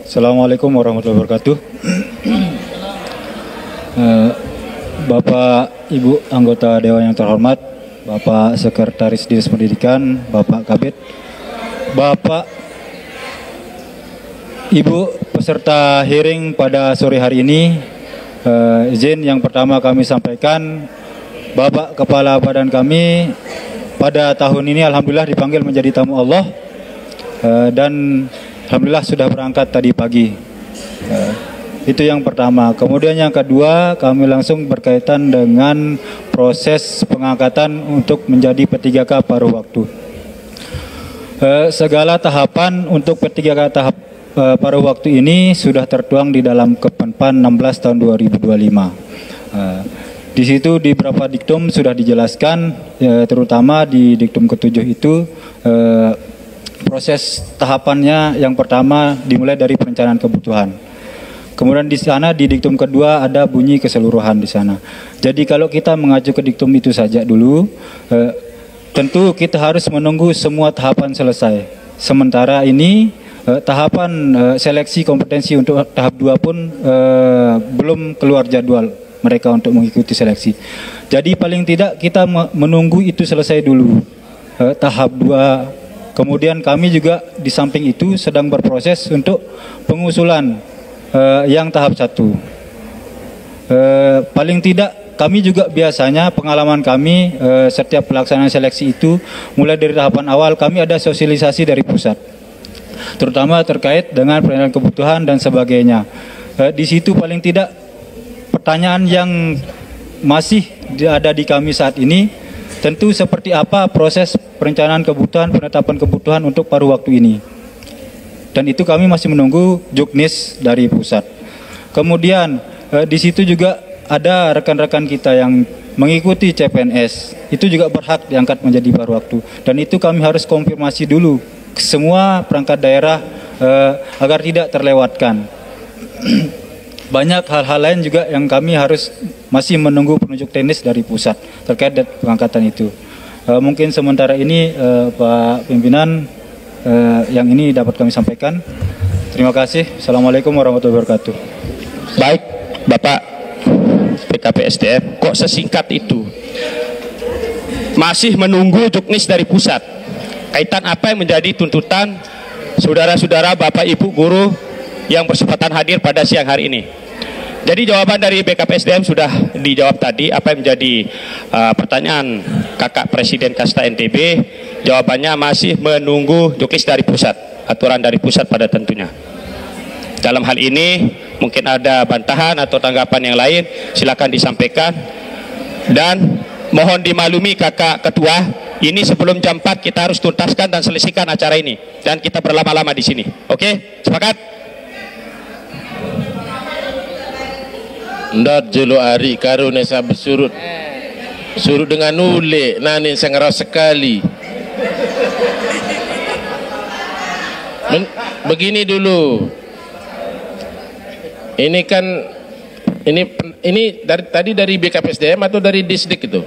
Assalamualaikum warahmatullahi wabarakatuh. Bapak, Ibu anggota Dewan yang terhormat, Bapak Sekretaris Dinas Pendidikan, Bapak Kabid, Bapak, Ibu peserta hearing pada sore hari ini, izin yang pertama kami sampaikan, Bapak Kepala Badan kami pada tahun ini alhamdulillah dipanggil menjadi tamu Allah, dan alhamdulillah sudah berangkat tadi pagi. Itu yang pertama. Kemudian yang kedua, kami langsung berkaitan dengan proses pengangkatan untuk menjadi P3K paruh waktu. Segala tahapan untuk P3K tahap paruh waktu ini sudah tertuang di dalam Kemenpan 16 tahun 2025. Di situ di beberapa diktum sudah dijelaskan, terutama di diktum ke-7 itu proses tahapannya yang pertama dimulai dari perencanaan kebutuhan. Kemudian di sana di diktum kedua ada bunyi keseluruhan di sana. Jadi kalau kita mengacu ke diktum itu saja dulu, tentu kita harus menunggu semua tahapan selesai. Sementara ini tahapan seleksi kompetensi untuk tahap 2 pun belum keluar jadwal mereka untuk mengikuti seleksi. Jadi paling tidak kita menunggu itu selesai dulu, tahap 2. Kemudian kami juga di samping itu sedang berproses untuk pengusulan yang tahap 1. Paling tidak kami juga biasanya pengalaman kami setiap pelaksanaan seleksi itu mulai dari tahapan awal kami ada sosialisasi dari pusat, terutama terkait dengan penilaian kebutuhan dan sebagainya. Di situ paling tidak pertanyaan yang masih ada di kami saat ini tentu seperti apa proses perencanaan kebutuhan, penetapan kebutuhan untuk paruh waktu ini. Dan itu kami masih menunggu juknis dari pusat. Kemudian di situ juga ada rekan-rekan kita yang mengikuti CPNS, itu juga berhak diangkat menjadi paruh waktu. Dan itu kami harus konfirmasi dulu ke semua perangkat daerah agar tidak terlewatkan. Banyak hal-hal lain juga yang kami harus masih menunggu penunjuk teknis dari pusat terkait dengan pengangkatan itu. Mungkin sementara ini Pak Pimpinan, yang ini dapat kami sampaikan. Terima kasih. Assalamualaikum warahmatullahi wabarakatuh. Baik, Bapak PKPSDM, kok sesingkat itu? Masih menunggu juknis dari pusat. Kaitan apa yang menjadi tuntutan saudara-saudara, Bapak Ibu guru yang bersempatan hadir pada siang hari ini? Jadi jawaban dari BKPSDM sudah dijawab tadi. Apa yang menjadi pertanyaan Kakak Presiden Kasta NTB, jawabannya masih menunggu juknis dari pusat, aturan dari pusat pada tentunya. Dalam hal ini mungkin ada bantahan atau tanggapan yang lain, silakan disampaikan. Dan mohon dimaklumi Kakak Ketua, ini sebelum jam 4 kita harus tuntaskan dan selesaikan acara ini, dan kita berlama-lama di sini. Oke, sepakat? Ndat jelo ari karo nesa bersurut surut dengan nule nani sangaras sekali. Begini dulu, ini kan ini tadi dari BKPSDM atau dari Disdik itu?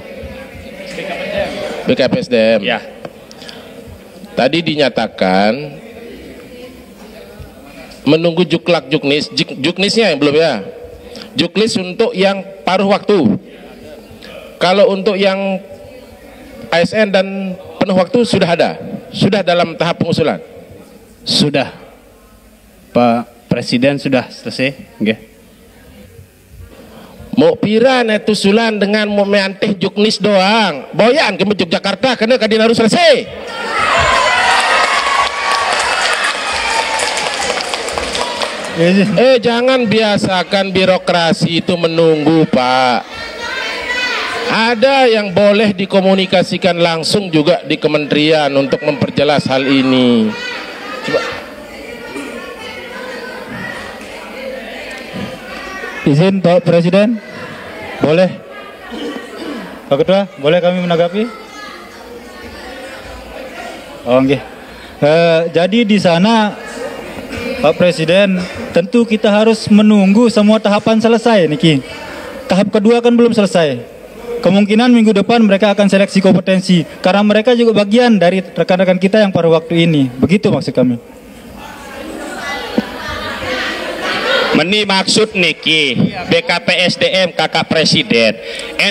BKPSDM. Ya. Tadi dinyatakan menunggu juknisnya yang belum ya. Juknis untuk yang paruh waktu. Kalau untuk yang ASN dan penuh waktu sudah ada, sudah dalam tahap pengusulan. Sudah, Pak Presiden sudah selesai. Okay. Mau pira netu sulan dengan mau meanteh juknis doang. Boyan ke Yogyakarta karena kadin harus selesai. Jangan biasakan birokrasi itu menunggu, Pak. Ada yang boleh dikomunikasikan langsung juga di kementerian untuk memperjelas hal ini. Coba. Izin Pak Presiden, boleh? Pak Ketua, boleh kami menanggapi? Oh, okay. Jadi di sana Pak Presiden, tentu kita harus menunggu semua tahapan selesai, Niki. Tahap kedua kan belum selesai. Kemungkinan minggu depan mereka akan seleksi kompetensi, karena mereka juga bagian dari rekan-rekan kita yang paruh waktu ini. Begitu maksud kami. Meni maksud niki BKPSDM kakak presiden.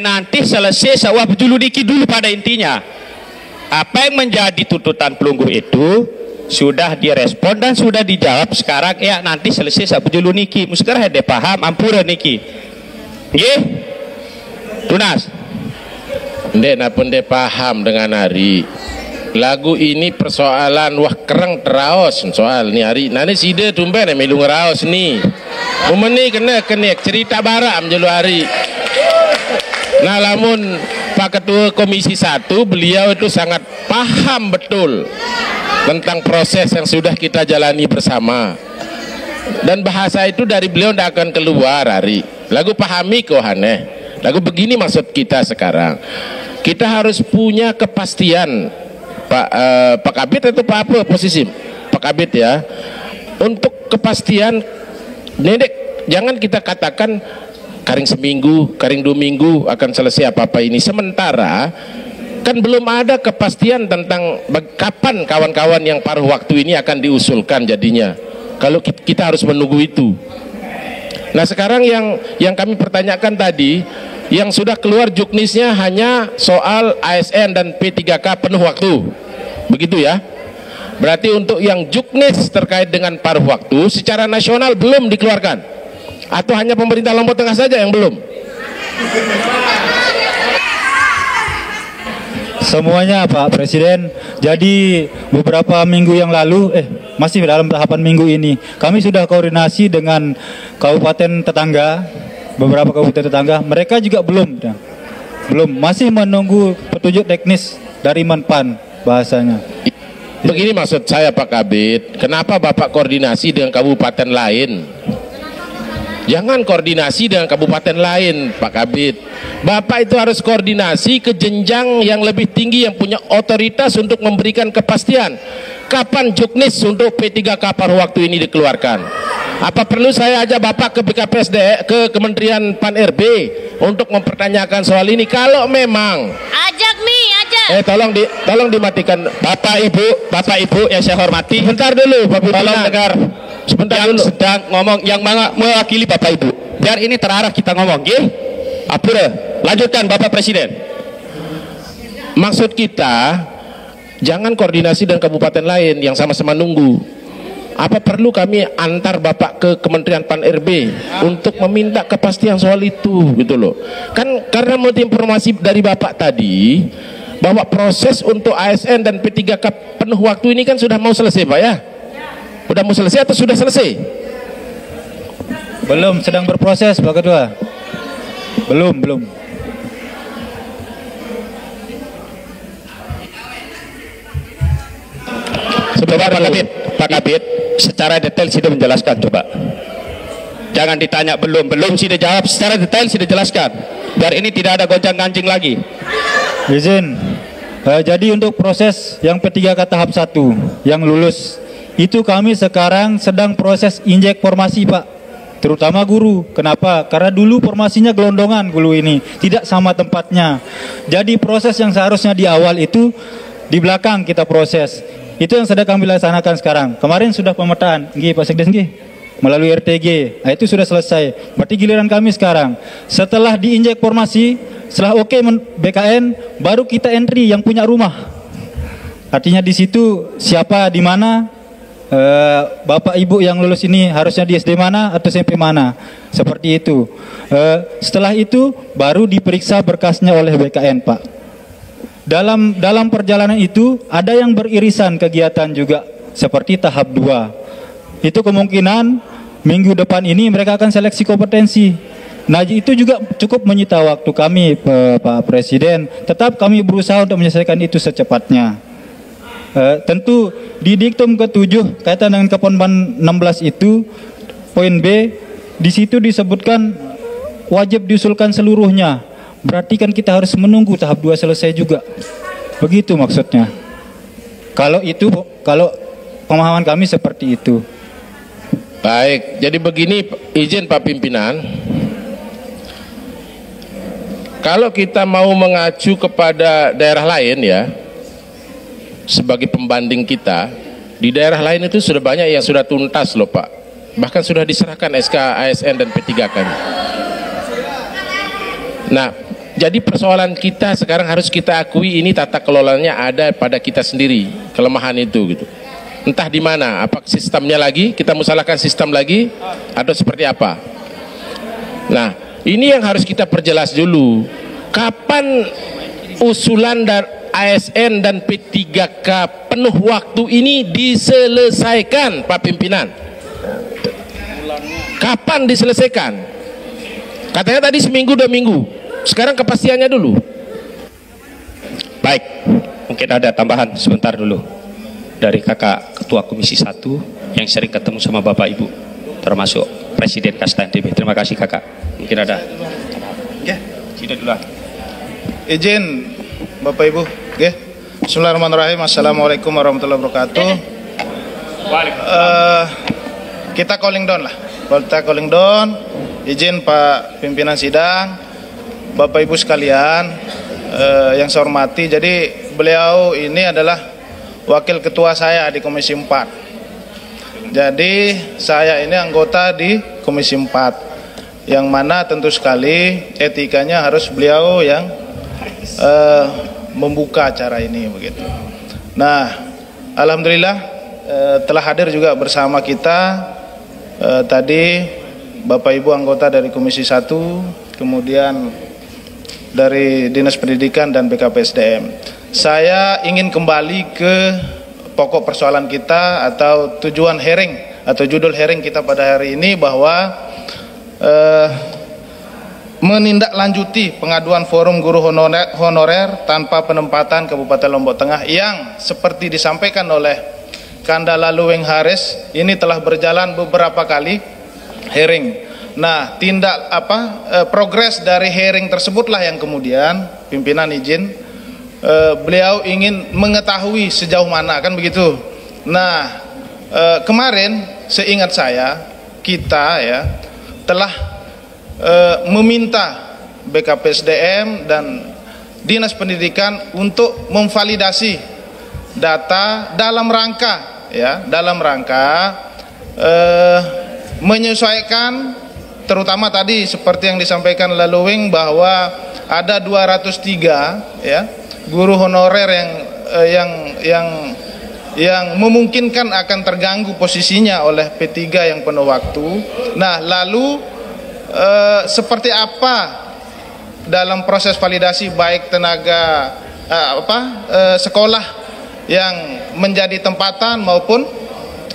Nanti selesai sawah dulu niki dulu pada intinya. Apa yang menjadi tuntutan pelunggu itu sudah direspon dan sudah dijawab sekarang. Ya nanti selesai sawah dulu niki. Muskara hede paham ampura niki. Nggih. Tunas. Ndek napun de paham dengan hari. Lagu ini persoalan wah kereng teraos soal ni hari nane side tumben melu ngeraos ni umeni kena cerita baram jelu hari. Nah lamun Pak Ketua Komisi 1 beliau itu sangat paham betul tentang proses yang sudah kita jalani bersama, dan bahasa itu dari beliau tidak akan keluar hari. Lagu pahami kok aneh. Lagu begini maksud kita sekarang. Kita harus punya kepastian Pak Kabit atau Pak apa posisi Pak Kabit ya, untuk kepastian Nedek, jangan kita katakan karing seminggu, karing 2 minggu akan selesai apa-apa ini, sementara kan belum ada kepastian tentang kapan kawan-kawan yang paruh waktu ini akan diusulkan jadinya, kalau kita harus menunggu itu. Nah sekarang yang kami pertanyakan tadi, yang sudah keluar juknisnya hanya soal ASN dan P3K penuh waktu, begitu ya. Berarti untuk yang juknis terkait dengan paruh waktu secara nasional belum dikeluarkan, atau hanya pemerintah Lombok Tengah saja yang belum? Semuanya Pak Presiden. Jadi beberapa minggu yang lalu, masih dalam tahapan minggu ini, kami sudah koordinasi dengan kabupaten tetangga, beberapa kabupaten tetangga, mereka juga belum, masih menunggu petunjuk teknis dari Menpan bahasanya. Begini maksud saya Pak Kabit, kenapa Bapak koordinasi dengan kabupaten lain? Jangan koordinasi dengan kabupaten lain Pak Kabit. Bapak itu harus koordinasi ke jenjang yang lebih tinggi yang punya otoritas untuk memberikan kepastian kapan juknis untuk P3K paruh waktu ini dikeluarkan. Apa perlu saya ajak Bapak ke BKPSD, ke Kementerian Pan RB untuk mempertanyakan soal ini? Kalau memang ajak tolong dimatikan Bapak Ibu yang saya hormati. Sebentar dulu Bapak Ibu. Tolong dengar sebentar yang dulu. Sedang ngomong yang mewakili Bapak Ibu. Biar ini terarah kita ngomong, nggih. Apura, lanjutkan Bapak Presiden. Maksud kita jangan koordinasi dengan kabupaten lain yang sama-sama nunggu. Apa perlu kami antar Bapak ke Kementerian Pan RB untuk meminta kepastian soal itu, gitu loh. Kan karena menurut informasi dari Bapak tadi bahwa proses untuk ASN dan P3K penuh waktu ini kan sudah mau selesai Pak ya? Sudah mau selesai atau sudah selesai? Belum, sedang berproses Pak Ketua. Belum. Coba Pak Kabit secara detail sudah menjelaskan, coba. Jangan ditanya belum sudah jawab, secara detail sudah jelaskan. Biar ini tidak ada gonjang-ganjing lagi. Izin. Jadi untuk proses yang P3K tahap 1 yang lulus itu kami sekarang sedang proses injek formasi Pak, terutama guru. Kenapa? Karena dulu formasinya gelondongan guru ini, tidak sama tempatnya. Jadi proses yang seharusnya di awal itu di belakang kita proses. Itu yang sedang kami laksanakan sekarang. Kemarin sudah pemetaan, nggih Pak Sekdes nggih, melalui RTG. Nah, itu sudah selesai. Berarti giliran kami sekarang. Setelah diinjek formasi, setelah oke BKN, baru kita entry yang punya rumah. Artinya di situ siapa di mana, Bapak Ibu yang lulus ini harusnya di SD mana atau SMP mana, seperti itu. Setelah itu baru diperiksa berkasnya oleh BKN Pak. Dalam perjalanan itu ada yang beririsan kegiatan juga seperti tahap 2. Itu kemungkinan minggu depan ini mereka akan seleksi kompetensi. Nah itu juga cukup menyita waktu kami Pak Presiden. Tetap kami berusaha untuk menyelesaikan itu secepatnya. Tentu di diktum ke-7 kaitan dengan Keponban 16 itu poin B, di situ disebutkan wajib diusulkan seluruhnya. Berarti kan kita harus menunggu tahap 2 selesai juga. Begitu maksudnya. Kalau pemahaman kami seperti itu. Baik, jadi begini izin Pak Pimpinan. Kalau kita mau mengacu kepada daerah lain ya, sebagai pembanding kita, di daerah lain itu sudah banyak yang sudah tuntas loh Pak. Bahkan sudah diserahkan SK ASN dan P3K. Nah, jadi persoalan kita sekarang harus kita akui ini tata kelolanya ada pada kita sendiri, kelemahan itu gitu. Entah di mana, apa sistemnya lagi, kita musalahkan sistem lagi atau seperti apa. Nah, ini yang harus kita perjelas dulu. Kapan usulan dari ASN dan P3K penuh waktu ini diselesaikan, Pak Pimpinan? Kapan diselesaikan? Katanya tadi seminggu 2 minggu. Sekarang kepastiannya dulu. Baik, mungkin ada tambahan sebentar dulu dari kakak ketua komisi 1 yang sering ketemu sama bapak ibu, termasuk presiden Kasta NTB. Terima kasih kakak. Mungkin ada. Ya, tidak dulu. Izin bapak ibu. Ya. Bismillahirrahmanirrahim. Assalamualaikum warahmatullahi wabarakatuh. Kita calling down lah. Kita calling down. Izin Pak Pimpinan Sidang, Bapak Ibu sekalian, yang saya hormati. Jadi beliau ini adalah wakil ketua saya di Komisi 4. Jadi saya ini anggota di Komisi 4, yang mana tentu sekali etikanya harus beliau yang membuka acara ini begitu. Nah, alhamdulillah telah hadir juga bersama kita tadi Bapak Ibu anggota dari Komisi 1, kemudian dari Dinas Pendidikan dan BKPSDM. Saya ingin kembali ke pokok persoalan kita atau tujuan hearing atau judul hearing kita pada hari ini, bahwa menindaklanjuti pengaduan forum guru honorer tanpa penempatan Kabupaten Lombok Tengah yang seperti disampaikan oleh Kanda Laluweng Haris ini telah berjalan beberapa kali hearing. Nah, progres dari hearing tersebutlah yang kemudian pimpinan izin beliau ingin mengetahui sejauh mana, kan begitu. Nah, kemarin seingat saya kita ya telah meminta BKPSDM dan Dinas Pendidikan untuk memvalidasi data dalam rangka menyesuaikan, terutama tadi seperti yang disampaikan Laluweng bahwa ada 203 ya guru honorer yang memungkinkan akan terganggu posisinya oleh P3 yang penuh waktu. Nah, lalu seperti apa dalam proses validasi, baik tenaga sekolah yang menjadi tempatan maupun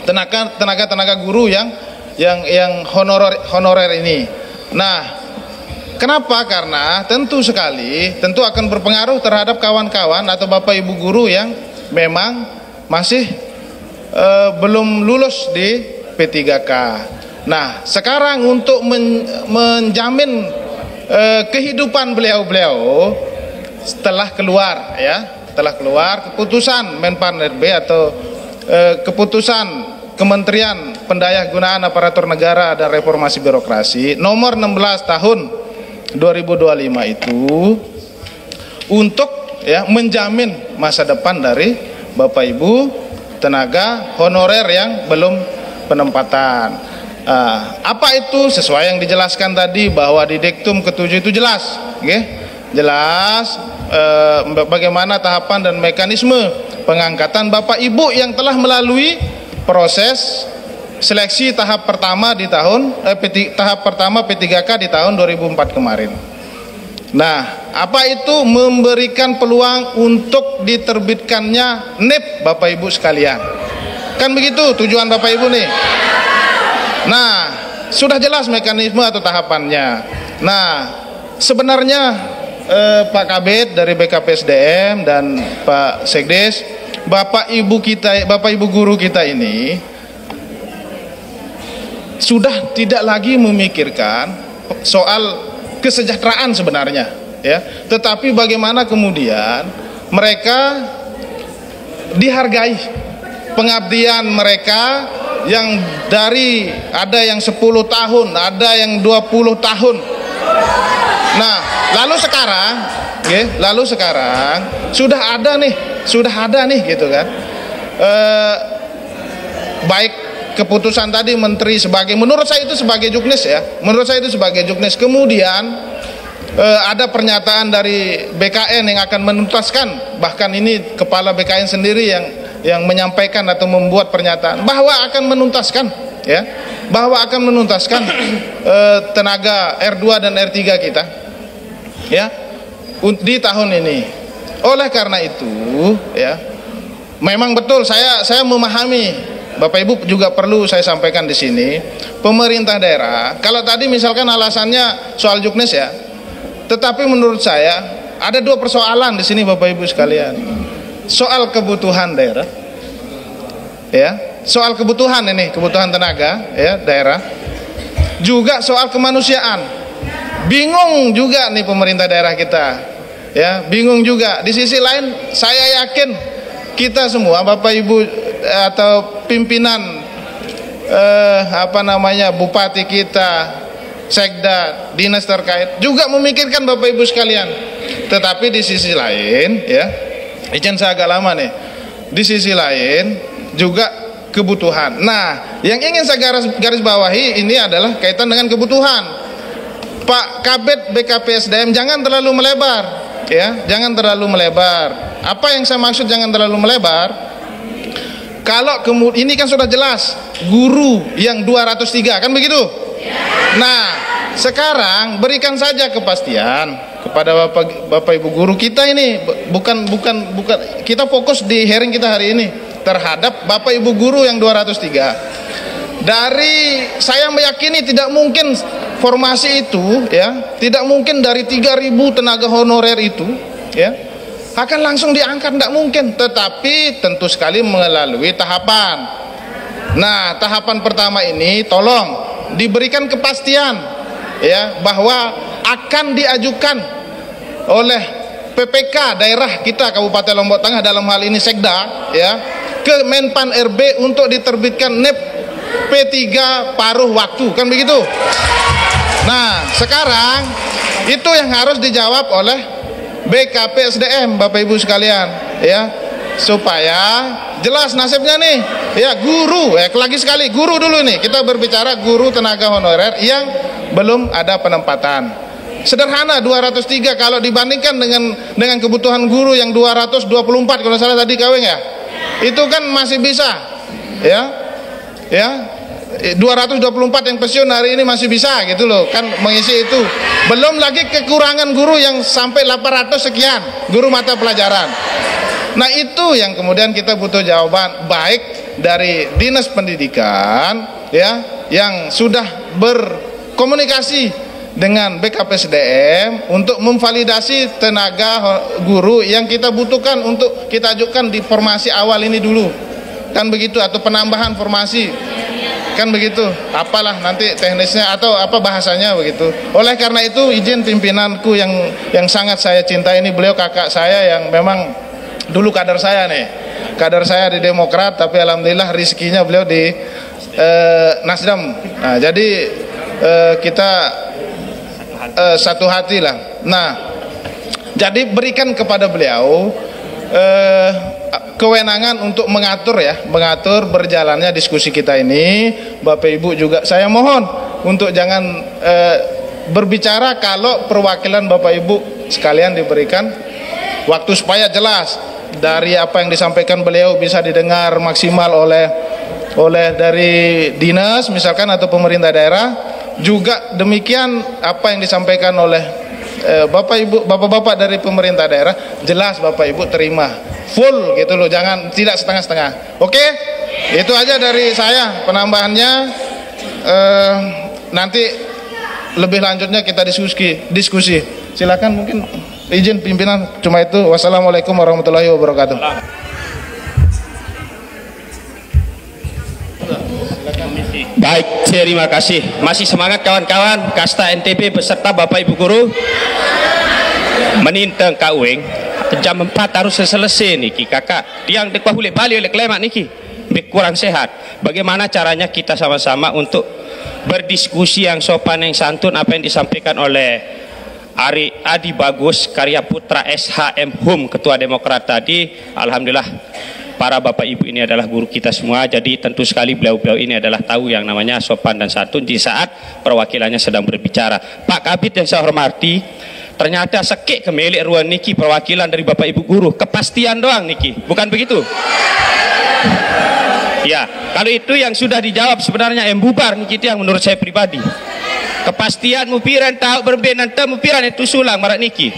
tenaga guru yang honorer ini. Nah, kenapa? Karena tentu akan berpengaruh terhadap kawan-kawan atau Bapak Ibu guru yang memang masih belum lulus di P3K. Nah, sekarang untuk menjamin kehidupan beliau telah keluar keputusan Menpan RB atau keputusan Kementerian Pendayahgunaan Aparatur Negara dan Reformasi Birokrasi nomor 16 tahun 2025 itu untuk menjamin masa depan dari Bapak Ibu tenaga honorer yang belum penempatan. Apa itu? Sesuai yang dijelaskan tadi bahwa di Dektum ke-7 itu jelas, bagaimana tahapan dan mekanisme pengangkatan Bapak Ibu yang telah melalui proses seleksi tahap pertama di P3K di tahun 2004 kemarin. Nah, apa itu? Memberikan peluang untuk diterbitkannya NIP Bapak Ibu sekalian. Kan begitu tujuan Bapak Ibu nih. Nah, sudah jelas mekanisme atau tahapannya. Nah, sebenarnya Pak Kabid dari BKPSDM dan Pak Sekdes, Bapak Ibu guru kita ini sudah tidak lagi memikirkan soal kesejahteraan sebenarnya, ya. Tetapi bagaimana kemudian mereka dihargai pengabdian mereka yang dari ada yang 10 tahun, ada yang 20 tahun. Nah, lalu sekarang sudah ada nih gitu kan. Baik keputusan tadi menteri sebagai, menurut saya itu sebagai juknis ya, menurut saya itu sebagai juknis. Kemudian ada pernyataan dari BKN yang akan menuntaskan, bahkan ini kepala BKN sendiri yang menyampaikan atau membuat pernyataan bahwa akan menuntaskan, ya, bahwa akan menuntaskan tenaga R2 dan R3 kita, ya, di tahun ini. Oleh karena itu, ya, memang betul saya memahami. Bapak Ibu juga perlu saya sampaikan di sini, pemerintah daerah, kalau tadi misalkan alasannya soal juknis ya, tetapi menurut saya ada dua persoalan di sini Bapak Ibu sekalian. Soal kebutuhan daerah, ya, soal kebutuhan ini, kebutuhan tenaga, ya, daerah, juga soal kemanusiaan. Bingung juga nih pemerintah daerah kita, ya, bingung juga. Di sisi lain saya yakin kita semua Bapak Ibu atau pimpinan bupati kita, sekda, dinas terkait juga memikirkan Bapak Ibu sekalian. Tetapi di sisi lain, ya, izin saya agak lama nih, di sisi lain juga kebutuhan. Nah, yang ingin saya garis bawahi ini adalah kaitan dengan kebutuhan. Pak Kabid BKPSDM jangan terlalu melebar, ya, jangan terlalu melebar. Apa yang saya maksud jangan terlalu melebar? Kalau kemudian ini kan sudah jelas guru yang 203, kan begitu? Nah, sekarang berikan saja kepastian kepada Bapak Ibu guru kita ini, bukan kita fokus di hearing kita hari ini terhadap Bapak Ibu guru yang 203. Dari saya meyakini tidak mungkin formasi itu, ya, tidak mungkin dari 3.000 tenaga honorer itu, ya, akan langsung diangkat, tidak mungkin. Tetapi tentu sekali melalui tahapan. Nah, tahapan pertama ini tolong diberikan kepastian, ya, bahwa akan diajukan oleh PPK daerah kita Kabupaten Lombok Tengah, dalam hal ini Sekda, ya, ke Menpan RB untuk diterbitkan NEP P3 paruh waktu, kan begitu? Nah, sekarang itu yang harus dijawab oleh BKPSDM Bapak Ibu sekalian, ya, supaya jelas nasibnya nih, ya, guru, lagi sekali guru dulu nih, kita berbicara guru tenaga honorer yang belum ada penempatan. Sederhana 203 kalau dibandingkan dengan kebutuhan guru yang 224 kalau salah tadi Kaweng, ya, itu kan masih bisa, ya, 224 yang pensiun hari ini masih bisa gitu loh kan mengisi itu. Belum lagi kekurangan guru yang sampai 800 sekian guru mata pelajaran. Nah, itu yang kemudian kita butuh jawaban baik dari Dinas Pendidikan, ya, yang sudah berkomunikasi dengan BKPSDM untuk memvalidasi tenaga guru yang kita butuhkan untuk kita ajukan di formasi awal ini dulu, kan begitu, atau penambahan formasi, kan begitu, apalah nanti teknisnya atau apa bahasanya begitu. Oleh karena itu izin pimpinanku yang sangat saya cintai ini, beliau kakak saya yang memang dulu kader saya nih, kader saya di Demokrat, tapi alhamdulillah rezekinya beliau di Nasdem. Nah, jadi kita satu hati lah. Nah, jadi berikan kepada beliau kewenangan untuk mengatur, ya, mengatur berjalannya diskusi kita ini. Bapak Ibu juga saya mohon untuk jangan berbicara kalau perwakilan Bapak Ibu sekalian diberikan waktu supaya jelas dari apa yang disampaikan beliau bisa didengar maksimal oleh dari dinas misalkan atau pemerintah daerah. Juga demikian apa yang disampaikan oleh Bapak Ibu, bapak-bapak dari pemerintah daerah, jelas Bapak Ibu terima full gitu loh, jangan tidak setengah-setengah. Oke, itu aja dari saya penambahannya. Nanti lebih lanjutnya kita diskusi. Silakan, mungkin izin pimpinan cuma itu. Wassalamualaikum warahmatullahi wabarakatuh. Baik, terima kasih. Masih semangat kawan-kawan Kasta NTB beserta Bapak Ibu guru. Menintang Kak Ueng, jam 4 harus selesai niki kakak. Yang dekwa hulik balik oleh klemak niki, kurang sehat. Bagaimana caranya kita sama-sama untuk berdiskusi yang sopan, yang santun, apa yang disampaikan oleh Adi Bagus Karya Putra SHM HUM Ketua Demokrat tadi. Alhamdulillah para bapak ibu ini adalah guru kita semua, jadi tentu sekali beliau-beliau ini adalah tahu yang namanya sopan dan santun di saat perwakilannya sedang berbicara. Pak Kabid yang saya hormati, ternyata sekik kemilik ruang niki perwakilan dari bapak ibu guru, kepastian doang niki, bukan begitu? Ya, kalau itu yang sudah dijawab sebenarnya yang bubar niki itu yang menurut saya pribadi. Kepastian mupiran tahu berbenan mupiran itu sulang marak niki.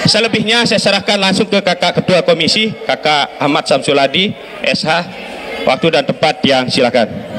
Selebihnya saya serahkan langsung ke kakak ketua komisi, kakak Ahmad Samsuladi, SH. Waktu dan tempat yang silakan.